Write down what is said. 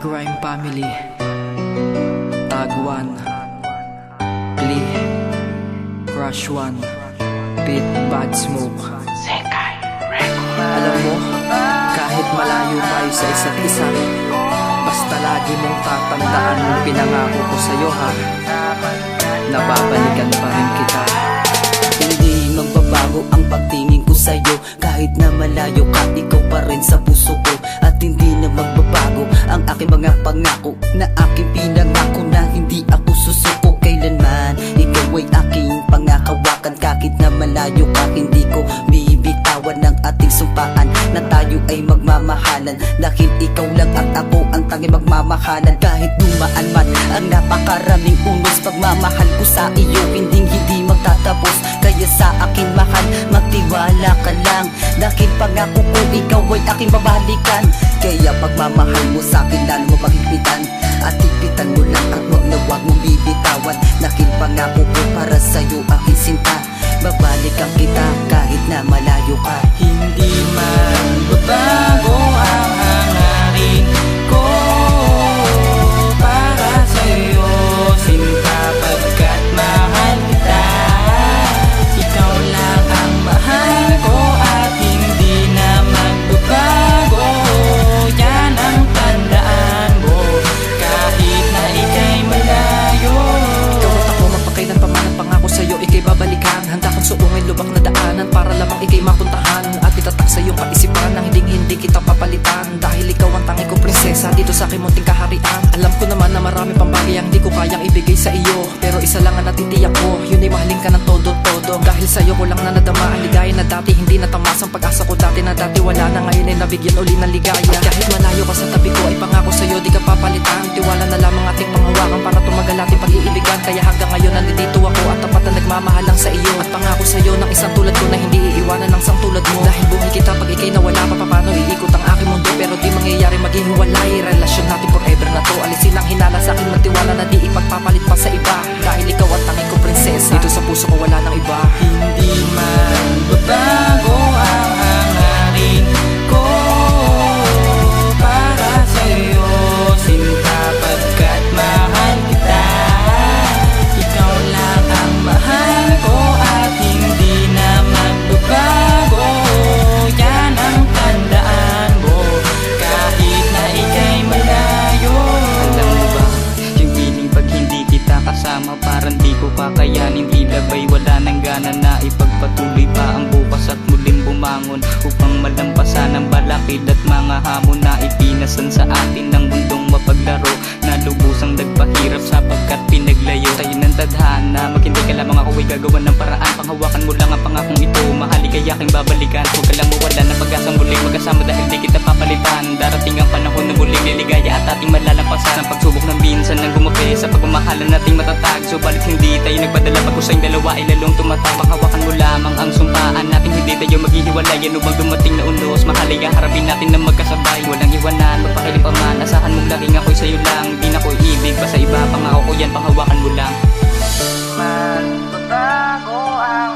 Grime Family, Tag 1, Glee, Crush 1, Beat Bad Smoke. Alam mo, kahit malayo tayo sa isa't isa, basta lagi mong tatandaan yung pinangako ko sa'yo, ha? Nababalikan pa rin kita. Hindi magbabago ang pagtingin ko sa'yo, kahit na malayo ka, ikaw pa rin sa puso ko. At hindi na magbabago ang aking mga pangako, na aking pinangako na hindi ako susuko kailanman. Ikaw ay aking pangakawakan, kahit na malayo ka, hindi ko bibitawan ng ating sumpaan na tayo ay magmamahalan. Dahil ikaw lang at ako ang tanging magmamahalan. Kahit dumaan man ang napakaraming unos, pagmamahal ko sa iyo hindi magtatapos. Kaya sa akin mahal, magtiwala ka lang, dahil pangako ko ikaw ay aking babalikan. Kaya pagmamahal mo sa akin lalo mo mahigpitan, at higpitan mo lang at wag mong bibitawan. Dahil pangako ko para sa'yo aking sinta, babalikan kita kahit na malayo ka. Hindi man babago ang hangarin ko para sa'yo, sinta, pagkat mahal kita. Ikaw lang ang mahal ko at hindi na magbabago. Yan ang tandaan mo, kahit na ika'y malayo. Ikaw at ako magpakailan pa man ang pangako sa'yo, ika'y babalikan. Handa kang suungin lubak na daanan para lamang ika'y mapuntahan, at itatak sa iyong kaisipan nang hindi kita papalitan. Dahil ikaw ang tangi ko prinsesa dito sa aking munting kaharian. Alam ko naman na marami pang bagay ang di ko kayang ibigay sa iyo, pero isa lang ang natitiyak ko, yun ay mahalin ka ng todo-todo. Dahil sa'yo ko lang na nadama ang ligaya na dati hindi natamas. Ang pag-asa ko dati na dati wala na, ngayon ay nabigyan uli ng ligaya. Kahit malayo ka sa tabi ko ay pangako sa'yo di ka papalitan. Tiwala na lamang ating panghawakan para tumagal ating pag-iibigan. Kaya hanggang ngayon nandito ako at tapat na nagmamahal lang sa iyo. At pangako sa'yo ng isang tulad ko na hindi iiwanan ng sang tulad mo. Dahil buhay kita pag ikay nawala pa, paano iikot ang aking mundo, pero di mangyayari maghihiwalay. Relasyon natin forever na to, alisin ang hinala sa akin, magtiwala na di ipagpapalit pa sa iba. Dahil ikaw ang tangi ko prinsesa, dito sa puso ko wala nang iba. Hindi man babago ang hangarin ko para sa'yo, sinta, pagkat mahal kita. Ikaw lang ang mahal ko at hindi na magbabago. Yan ang tandaan mo, kahit na ika'y malayo. Alam mo ba, yung feeling pag hindi kita kasama, parang di ko kakayanin. Ilabay, wala nang gana na ipagpatuloy pa ang bukas at muling bumangon, upang malampasan ang balakid at mga hamon na ipinasan sa atin ng mundong mapaglaro, na lubusang nagpahirap sapagkat pinaglayo tayo ng tadhana. Maghintay ka lamang, ako ay gagawan ng paraan. Panghawakan mo lang ang pangakong ito, mahali kaya aking babalikan. Huwag ka lang mawala ng pag-asang muling magkasama, dahil di kita papalitan. Darating ang panahon na muling liligaya at ating malalampasan ang pagsubok ng minsan ng gumapi sa pagmamahalan nating matatag. Subalit hindi tayo nagpadala, pag-usayang dalawa ay lalong tumatag. Panghawakan mo lamang ang sumpaan natin, hindi tayo maghihiwalay. Ano bang dumating na unos, mahalaga harapin natin na magkasabay. Walang iwanan, magpakailan pa man, asahan mong laging ako'y sa'yo lang. Di na ko iibig pa sa iba, pangako ko yan, panghawakan mo lang. Man babago ang